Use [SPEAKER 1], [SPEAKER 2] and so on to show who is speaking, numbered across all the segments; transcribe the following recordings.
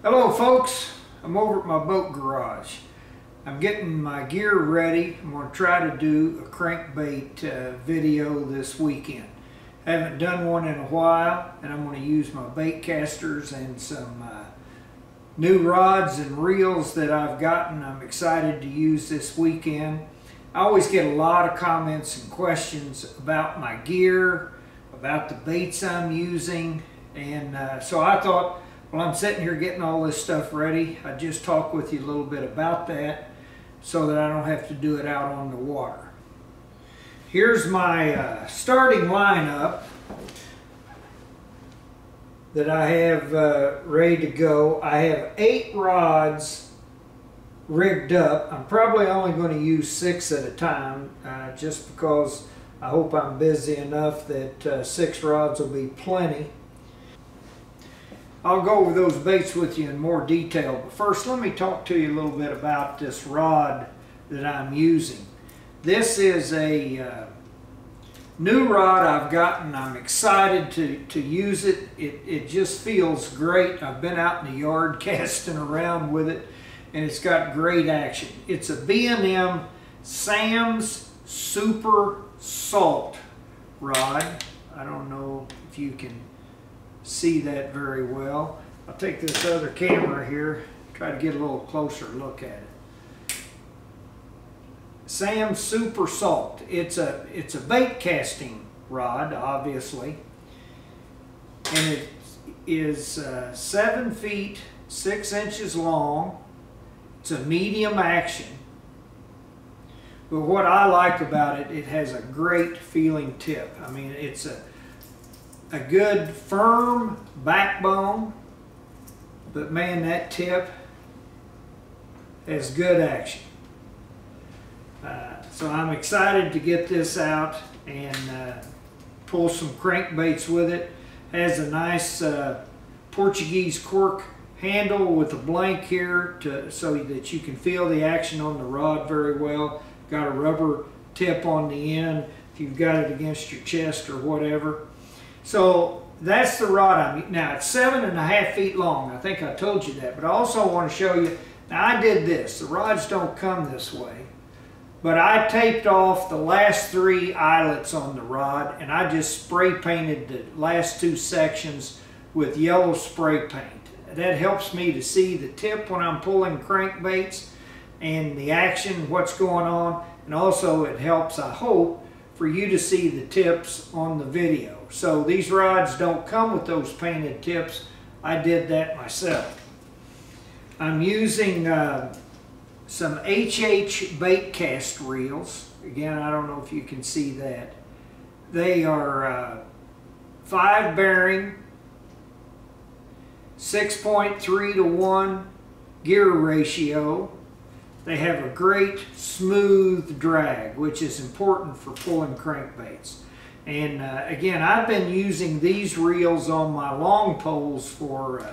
[SPEAKER 1] Hello folks, I'm over at my boat garage. I'm getting my gear ready. I'm going to try to do a crankbait video this weekend. Haven't done one in a while, and I'm going to use my bait casters and some new rods and reels that I've gotten. I'm excited to use this weekend. I always get a lot of comments and questions about my gear, about the baits I'm using, and so I thought, well, I'm sitting here getting all this stuff ready, I'd just talk with you a little bit about that so that I don't have to do it out on the water. Here's my starting lineup that I have ready to go. I have 8 rods rigged up. I'm probably only going to use 6 at a time just because I hope I'm busy enough that 6 rods will be plenty. I'll go over those baits with you in more detail, but first let me talk to you a little bit about this rod that I'm using. This is a new rod I've gotten. I'm excited to use it. It just feels great. I've been out in the yard casting around with it, and it's got great action. It's a B&M Sam's Super Salt rod. I don't know if you can see that very well. I'll take this other camera here, try to get a little closer look at it. Sam's Super Salt. It's a bait casting rod, obviously, and it is 7 feet 6 inches long. It's a medium action, but what I like about it, it has a great feeling tip. I mean, it's a good firm backbone, but man, that tip has good action. So I'm excited to get this out and pull some crankbaits with it. Has a nice Portuguese cork handle with a blank here so that you can feel the action on the rod very well. Got a rubber tip on the end if you've got it against your chest or whatever. So that's the rod I'm using. Now it's 7.5 feet long. I think I told you that, but I also want to show you. Now I did this. The rods don't come this way, but I taped off the last 3 eyelets on the rod, and I just spray painted the last 2 sections with yellow spray paint. That helps me to see the tip when I'm pulling crankbaits and the action, what's going on, and also it helps, I hope, for you to see the tips on the video. So these rods don't come with those painted tips. I did that myself. I'm using some HH bait cast reels. Again, I don't know if you can see that. They are 5 bearing, 6.3 to 1 gear ratio. They have a great smooth drag, which is important for pulling crankbaits. And again, I've been using these reels on my long poles for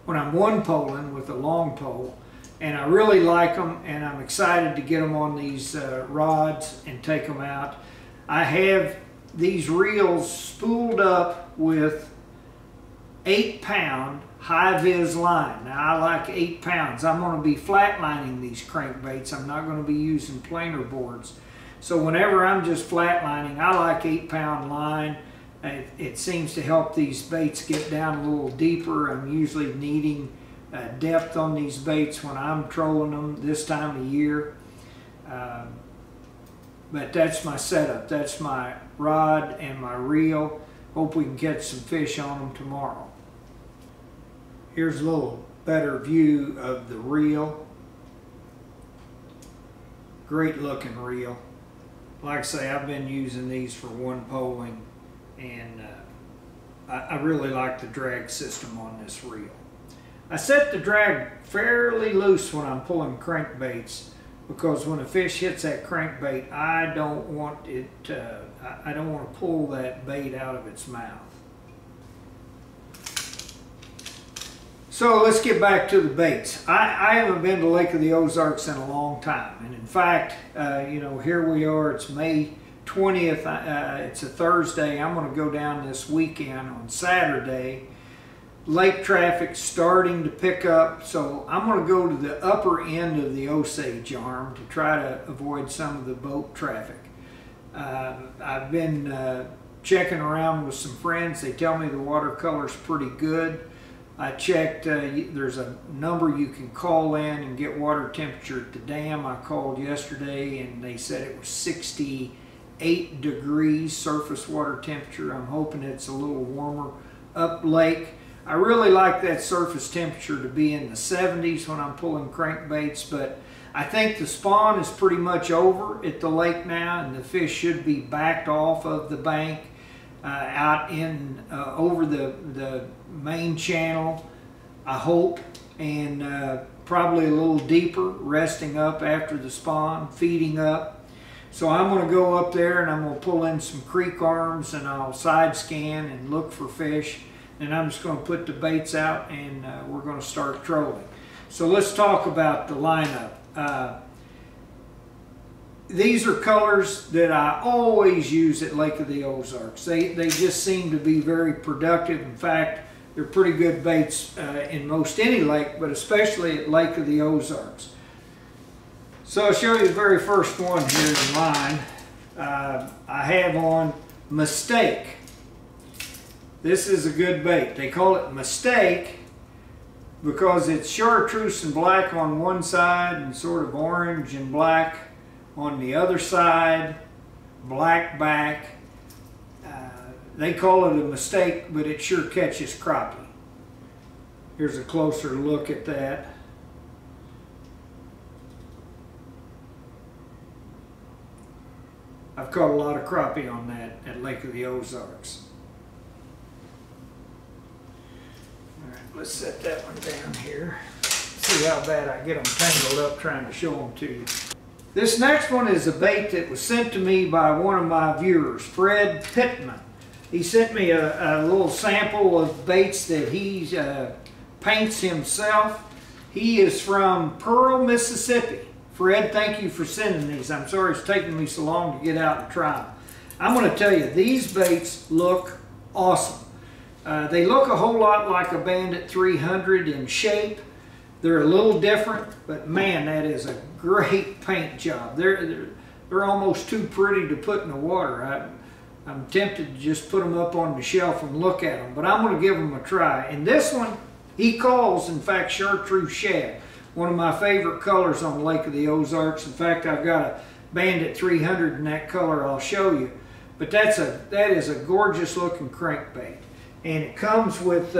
[SPEAKER 1] when I'm one poling with a long pole, and I really like them, and I'm excited to get them on these rods and take them out. I have these reels spooled up with 8-pound high-vis line. Now I like 8 pounds. I'm going to be flatlining these crankbaits. I'm not going to be using planer boards. So whenever I'm just flatlining, I like 8-pound line. It seems to help these baits get down a little deeper. I'm usually needing depth on these baits when I'm trolling them this time of year. But that's my setup. That's my rod and my reel. Hope we can catch some fish on them tomorrow. Here's a little better view of the reel. Great looking reel. Like I say, I've been using these for one poling, and I really like the drag system on this reel. I set the drag fairly loose when I'm pulling crankbaits, because when a fish hits that crankbait, I don't want to pull that bait out of its mouth. So let's get back to the baits. I haven't been to Lake of the Ozarks in a long time, and in fact, you know, here we are. It's May 20th, it's a Thursday. I'm going to go down this weekend on Saturday. Lake traffic's starting to pick up, so I'm going to go to the upper end of the Osage Arm to try to avoid some of the boat traffic. I've been checking around with some friends. They tell me the watercolor's pretty good. I checked, there's a number you can call in and get water temperature at the dam. I called yesterday and they said it was 68 degrees surface water temperature. I'm hoping it's a little warmer up lake. I really like that surface temperature to be in the 70s when I'm pulling crankbaits, but I think the spawn is pretty much over at the lake now, and the fish should be backed off of the bank out in over the main channel, I hope, and probably a little deeper, resting up after the spawn, feeding up. So I'm going to go up there and I'm going to pull in some creek arms and I'll side scan and look for fish. And I'm just going to put the baits out and we're going to start trolling. So let's talk about the lineup. These are colors that I always use at Lake of the Ozarks. They just seem to be very productive. In fact, they're pretty good baits in most any lake, but especially at Lake of the Ozarks. So I'll show you the very first one here in line. I have on Mistake. This is a good bait. They call it Mistake because it's chartreuse and black on one side and sort of orange and black on the other side, black back. They call it a Mistake, but it sure catches crappie. Here's a closer look at that. I've caught a lot of crappie on that at Lake of the Ozarks. Let's set that one down here. See how bad I get them tangled up trying to show them to you. This next one is a bait that was sent to me by one of my viewers, Fred Pittman. He sent me a little sample of baits that he paints himself. He is from Pearl, Mississippi. Fred, thank you for sending these. I'm sorry it's taken me so long to get out and try them. I'm going to tell you, these baits look awesome. They look a whole lot like a Bandit 300 in shape. They're a little different, but man, that is a great paint job. They're almost too pretty to put in the water. I'm tempted to just put them up on the shelf and look at them, but I'm going to give them a try. And this one, he calls, in fact, chartreuse shad, one of my favorite colors on Lake of the Ozarks. In fact, I've got a Bandit 300 in that color I'll show you. But that is a gorgeous looking crankbait. And it comes with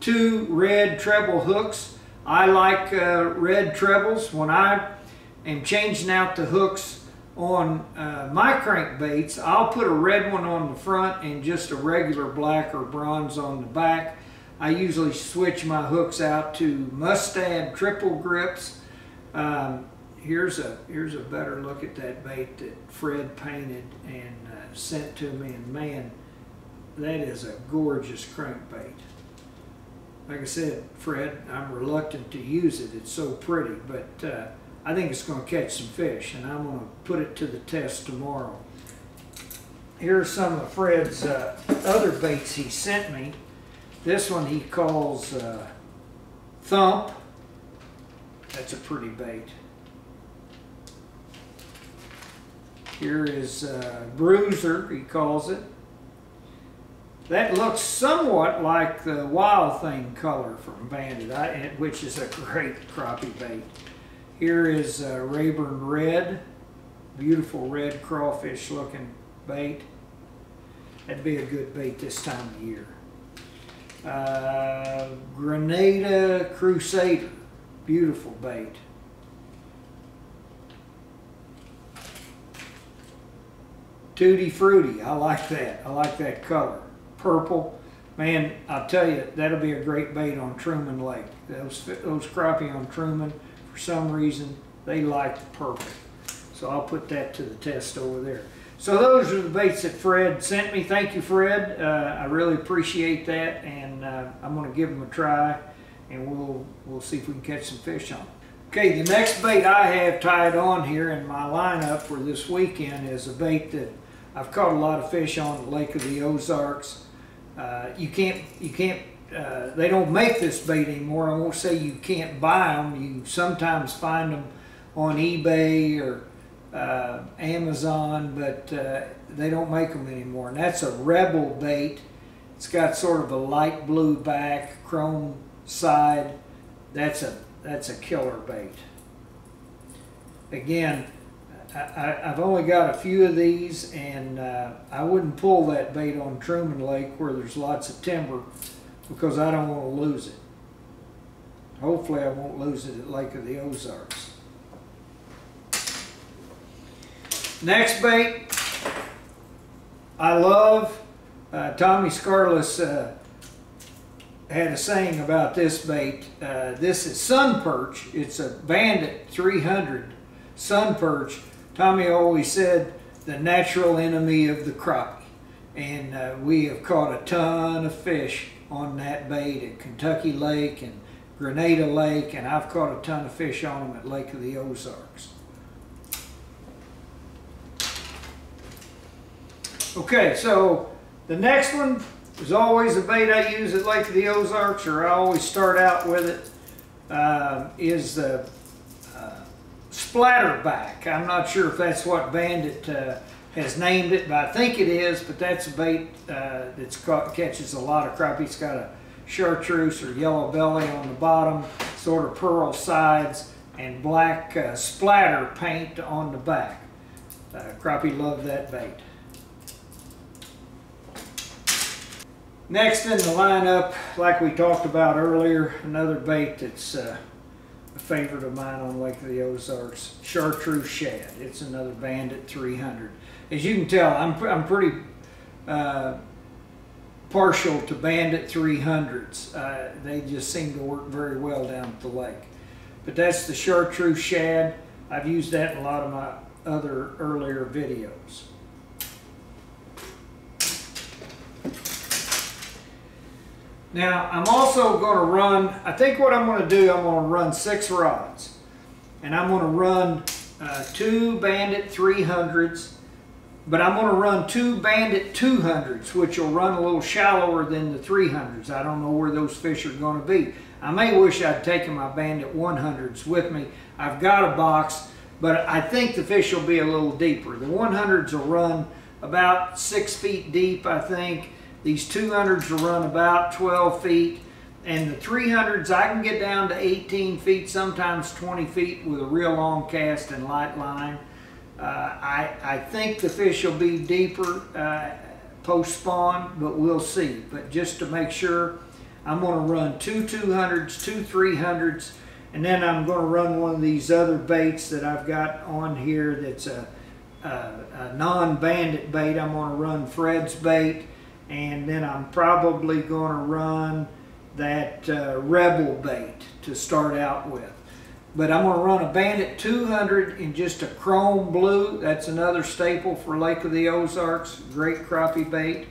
[SPEAKER 1] 2 red treble hooks. I like red trebles. When I am changing out the hooks on my crankbaits, I'll put a red one on the front and just a regular black or bronze on the back. I usually switch my hooks out to mustad triple grips. Here's a better look at that bait that Fred painted and sent to me, and man, that is a gorgeous crankbait. Like I said, Fred, I'm reluctant to use it. It's so pretty, but I think it's going to catch some fish, and I'm going to put it to the test tomorrow. Here are some of Fred's other baits he sent me. This one he calls Thump. That's a pretty bait. Here is Bruiser, he calls it. That looks somewhat like the Wild Thing color from Bandit, which is a great crappie bait. Here is Rayburn Red, beautiful red crawfish looking bait. That'd be a good bait this time of year. Grenada Crusader, beautiful bait. Tutti Frutti, I like that. I like that color. Purple, man, I'll tell you, that'll be a great bait on Truman Lake. Those crappie on Truman, for some reason, they like the purple. So I'll put that to the test over there. So those are the baits that Fred sent me. Thank you, Fred. I really appreciate that, and I'm going to give them a try, and we'll see if we can catch some fish on them. Okay, the next bait I have tied on here in my lineup for this weekend is a bait that I've caught a lot of fish on the Lake of the Ozarks. They don't make this bait anymore. I won't say you can't buy them. You sometimes find them on eBay or Amazon, but they don't make them anymore. And that's a Rebel bait. It's got sort of a light blue back, chrome side. That's a killer bait. Again, I've only got a few of these, and I wouldn't pull that bait on Truman Lake where there's lots of timber because I don't want to lose it. Hopefully I won't lose it at Lake of the Ozarks. Next bait I love. Tommy Scarless had a saying about this bait. This is sun perch. It's a Bandit 300 sun perch. Tommy always said the natural enemy of the crappie. And we have caught a ton of fish on that bait at Kentucky Lake and Grenada Lake, and I've caught a ton of fish on them at Lake of the Ozarks. Okay, so the next one is always a bait I use at Lake of the Ozarks, or I always start out with it, is the splatterback. I'm not sure if that's what Bandit has named it, but I think it is. But that's a bait catches a lot of crappie. It's got a chartreuse or yellow belly on the bottom, sort of pearl sides, and black splatter paint on the back. Crappie love that bait. Next in the lineup, like we talked about earlier, another bait that's a favorite of mine on Lake of the Ozarks, chartreuse shad. It's another Bandit 300. As you can tell, I'm pretty partial to Bandit 300s. They just seem to work very well down at the lake. But that's the chartreuse shad. I've used that in a lot of my other earlier videos. Now, I'm also going to run, I think what I'm going to do, I'm going to run 6 rods. And I'm going to run 2 Bandit 300s, but I'm going to run 2 Bandit 200s, which will run a little shallower than the 300s. I don't know where those fish are going to be. I may wish I'd taken my Bandit 100s with me. I've got a box, but I think the fish will be a little deeper. The 100s will run about 6 feet deep, I think. These 200s will run about 12 feet, and the 300s I can get down to 18 feet, sometimes 20 feet with a real long cast and light line. I think the fish will be deeper post-spawn, but we'll see. But just to make sure, I'm going to run 2 200s, 2 300s, and then I'm going to run one of these other baits that I've got on here that's a non-Bandit bait. I'm going to run Fred's bait. And then I'm probably going to run that Rebel bait to start out with. But I'm going to run a Bandit 200 in just a chrome blue. That's another staple for Lake of the Ozarks. Great crappie bait.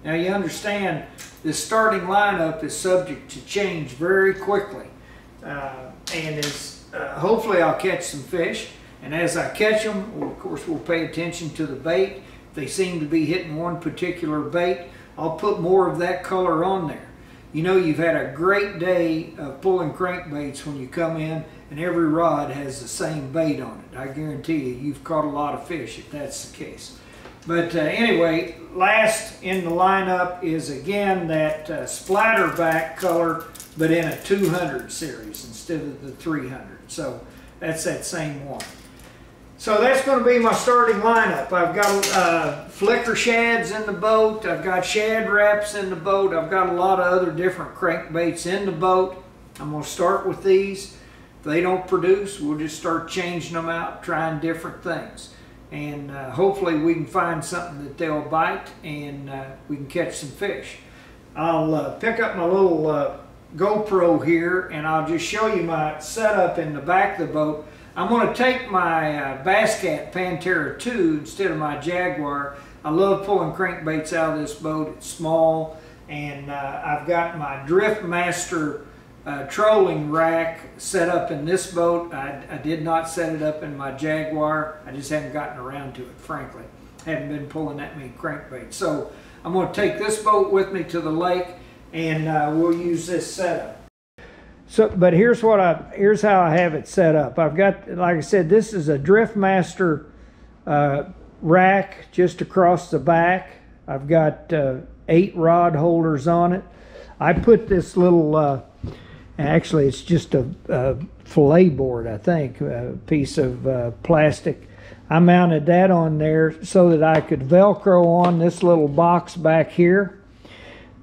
[SPEAKER 1] Now you understand this starting lineup is subject to change very quickly. Hopefully I'll catch some fish. And as I catch them, of course we'll pay attention to the bait. They seem to be hitting one particular bait, I'll put more of that color on there. You know you've had a great day of pulling crankbaits when you come in and every rod has the same bait on it. I guarantee you've caught a lot of fish if that's the case. But anyway, last in the lineup is again that splatterback color, but in a 200 series instead of the 300. So that's that same one. So that's going to be my starting lineup. I've got flicker shads in the boat. I've got shad wraps in the boat. I've got a lot of other different crankbaits in the boat. I'm going to start with these. If they don't produce, we'll just start changing them out, trying different things. And hopefully we can find something that they'll bite and we can catch some fish. I'll pick up my little GoPro here and I'll just show you my setup in the back of the boat. I'm going to take my Bass Cat Pantera 2 instead of my Jaguar. I love pulling crankbaits out of this boat. It's small, and I've got my Drift Master trolling rack set up in this boat. I did not set it up in my Jaguar. I just haven't gotten around to it, frankly. Haven't been pulling that many crankbaits. So I'm going to take this boat with me to the lake, and we'll use this setup. So, but here's how I have it set up. I've got, like I said, this is a Driftmaster rack just across the back. I've got 8 rod holders on it. I put this little, actually it's just a fillet board, I think, a piece of plastic. I mounted that on there so that I could Velcro on this little box back here.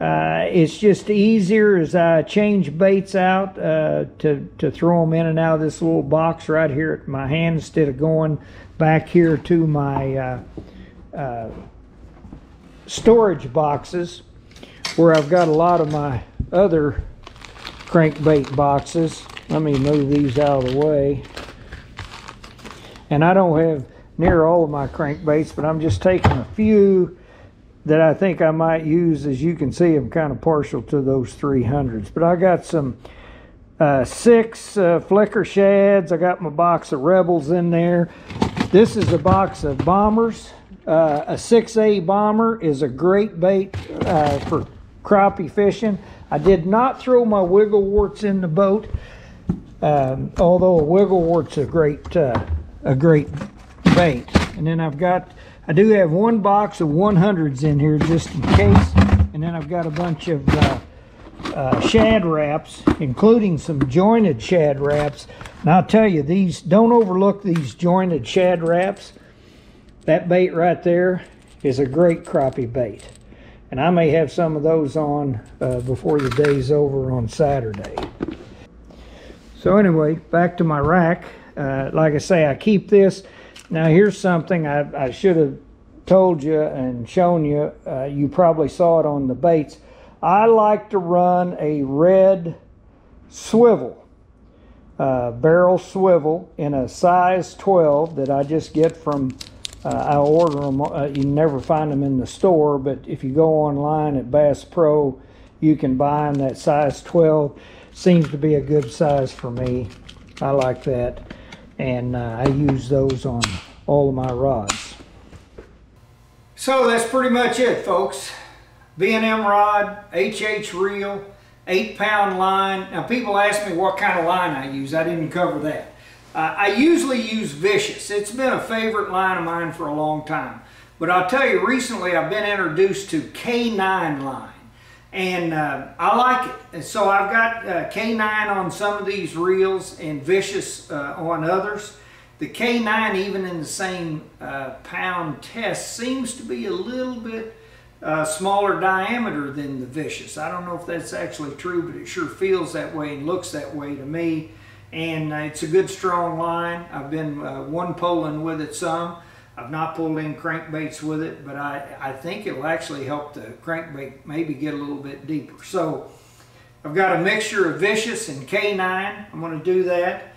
[SPEAKER 1] It's just easier as I change baits out to throw them in and out of this little box right here at my hand instead of going back here to my storage boxes where I've got a lot of my other crankbait boxes. Let me move these out of the way. And I don't have near all of my crankbaits, but I'm just taking a few that I think I might use. As you can see, I'm kind of partial to those 300s. But I got some 6 flicker shads. I got my box of Rebels in there. This is a box of bombers. A 6A bomber is a great bait for crappie fishing. I did not throw my wiggle warts in the boat, although a wiggle wart's a great bait. And then I do have 1 box of 100s in here just in case. And then I've got a bunch of shad wraps, including some jointed shad wraps. And I'll tell you, don't overlook these jointed shad wraps. That bait right there is a great crappie bait. And I may have some of those on before the day's over on Saturday. So anyway, back to my rack. Like I say, I keep this. Now here's something I should have told you and shown you. You probably saw it on the baits. I like to run a red swivel, barrel swivel in a size 12 that I just get from, I order them. You never find them in the store, but if you go online at Bass Pro, you can buy them. That size 12 seems to be a good size for me. I like that. And I use those on all of my rods. So that's pretty much it, folks. B&M rod, HH reel, 8-pound line. Now people ask me what kind of line I use. I didn't cover that. I usually use Vicious. It's been a favorite line of mine for a long time. But I'll tell you, recently I've been introduced to K9 line. And I like it. And so I've got K9 on some of these reels and Vicious on others. The K9, even in the same pound test, seems to be a little bit smaller diameter than the Vicious. I don't know if that's actually true, but it sure feels that way and looks that way to me. And it's a good strong line. I've been one poling with it some. I've not pulled in crankbaits with it, but I think it'll actually help the crankbait maybe get a little bit deeper. So I've got a mixture of Vicious and K9. I'm going to do that.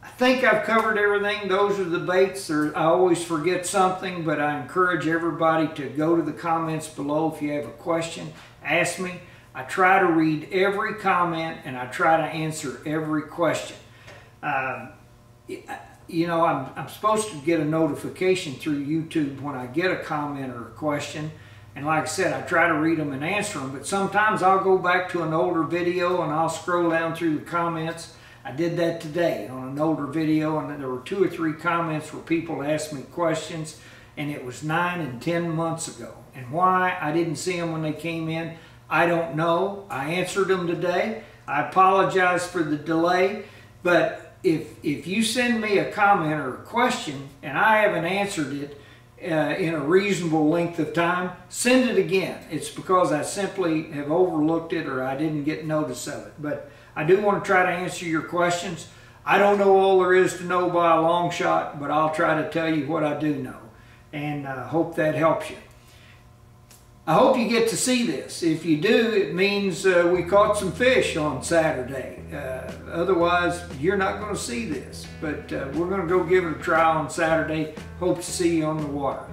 [SPEAKER 1] I think I've covered everything. Those are the baits. I always forget something, but I encourage everybody to go to the comments below if you have a question. Ask me. I try to read every comment and I try to answer every question. You know, I'm supposed to get a notification through YouTube when I get a comment or a question. And like I said, I try to read them and answer them. But sometimes I'll go back to an older video and I'll scroll down through the comments. I did that today on an older video, and there were 2 or 3 comments where people asked me questions, and it was 9 and 10 months ago. And why I didn't see them when they came in, I don't know. I answered them today. I apologize for the delay, but if you send me a comment or a question and I haven't answered it in a reasonable length of time, send it again. It's because I simply have overlooked it or I didn't get notice of it. But I do want to try to answer your questions. I don't know all there is to know by a long shot, but I'll try to tell you what I do know. And I hope that helps you. I hope you get to see this. If you do, it means we caught some fish on Saturday. Otherwise, you're not going to see this. But we're going to go give it a try on Saturday. Hope to see you on the water.